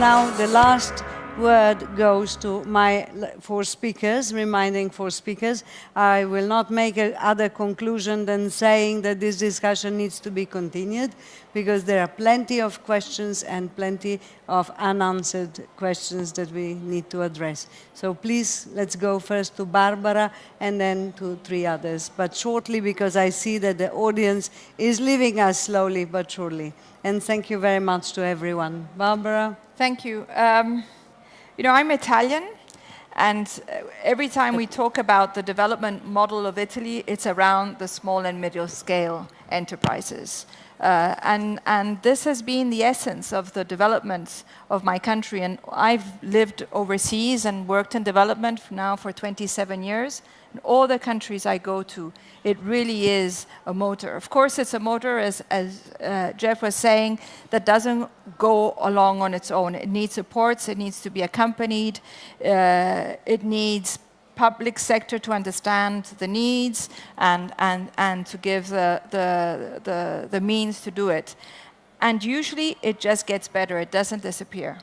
Now the last word goes to my four speakers, reminding four speakers. I will not make other conclusion than saying that this discussion needs to be continued, because there are plenty of questions and plenty of unanswered questions that we need to address. So please, let's go first to Barbara and then to three others, but shortly, because I see that the audience is leaving us slowly but surely. And thank you very much to everyone. Barbara? Thank you. You know, I'm Italian, and every time we talk about the development model of Italy, it's around the small and middle scale enterprises. And this has been the essence of the development of my country. And I've lived overseas and worked in development now for 27 years. In all the countries I go to, it really is a motor. Of course, it's a motor, as Jeff was saying, that doesn't go along on its own. It needs supports, it needs to be accompanied, it needs public sector to understand the needs and to give the means to do it. And usually it just gets better, it doesn't disappear.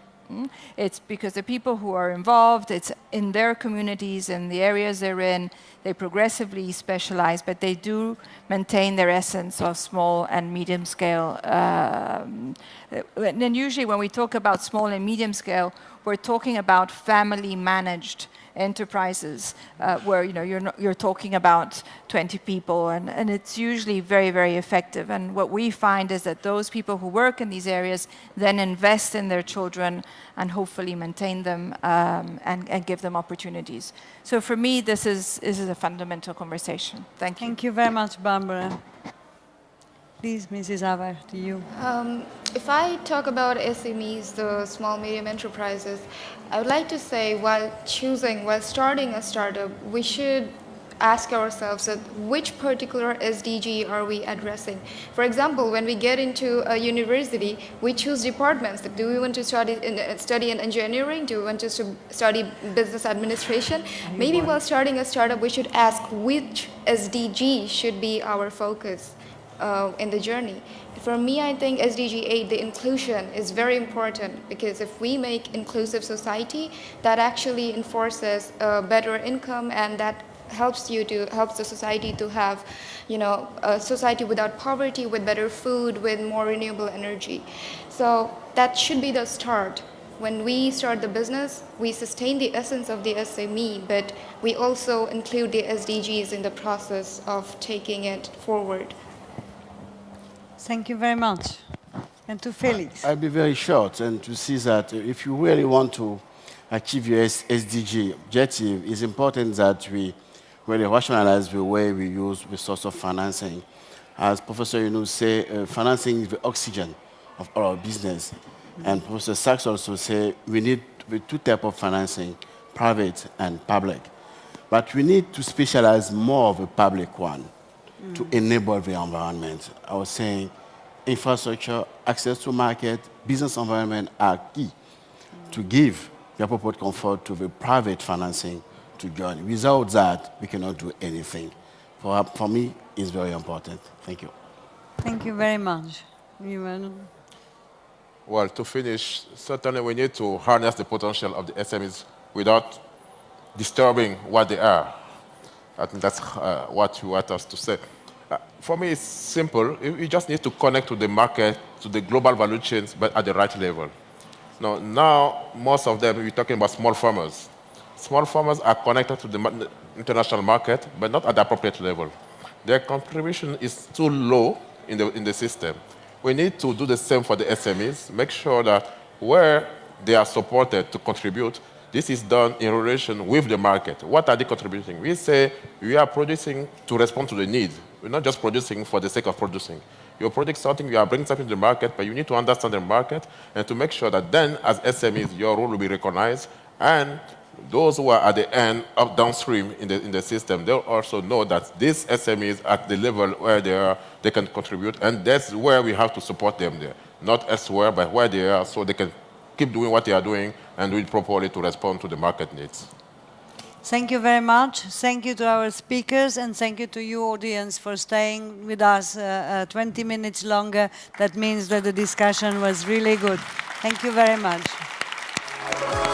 It's because the people who are involved, it's in their communities, in the areas they're in, they progressively specialize, but they do maintain their essence of small and medium scale. And then usually when we talk about small and medium scale, we're talking about family managed enterprises where you're talking about 20 people, and it's usually very, very effective. And what we find is that those people who work in these areas then invest in their children and hopefully maintain them and give them opportunities. So for me, this is a fundamental conversation. Thank you. Thank you very much, Barbara. Please, Mrs. Avar, to you. If I talk about SMEs, the small medium enterprises, I would like to say while starting a startup, we should ask ourselves that which particular SDG are we addressing. For example, when we get into a university, we choose departments. Do we want to study in engineering? Do we want to study business administration? Maybe while starting a startup, we should ask which SDG should be our focus in the journey. For me, I think SDG 8, the inclusion, is very important, because if we make inclusive society, that actually enforces a better income, and that helps the society to have, a society without poverty, with better food, with more renewable energy. So that should be the start. When we start the business, we sustain the essence of the SME, but we also include the SDGs in the process of taking it forward. Thank you very much. And to Felix. I'll be very short, and to see that if you really want to achieve your SDG objective, it's important that we really rationalize the way we use the source of financing. As Professor Yunus said, financing is the oxygen of our business. And Professor Sachs also said we need two types of financing, private and public. But we need to specialize more of the public one to enable the environment. I was saying infrastructure, access to market, business environment are key to give the appropriate comfort to the private financing to join. Without that, we cannot do anything. For me, it's very important. Thank you. Thank you very much. Well, to finish, certainly we need to harness the potential of the SMEs without disturbing what they are. I think that's what you want us to say. For me, it's simple. You just need to connect to the market, to the global value chains, but at the right level. Now most of them, we're talking about small farmers. Small farmers are connected to the international market, but not at the appropriate level. Their contribution is too low in the system. We need to do the same for the SMEs, make sure that where they are supported to contribute, this is done in relation with the market. What are they contributing? We say we are producing to respond to the need. We're not just producing for the sake of producing. You're producing something, you are bringing something to the market, but you need to understand the market and to make sure that then, as SMEs, your role will be recognized, and those who are at the end, up downstream in the system, they'll also know that these SMEs at the level where they are, they can contribute, and that's where we have to support them there. Not elsewhere, but where they are, so they can keep doing what they are doing and do it properly to respond to the market needs. Thank you very much. Thank you to our speakers, and thank you to you, audience, for staying with us 20 minutes longer. That means that the discussion was really good. Thank you very much. you.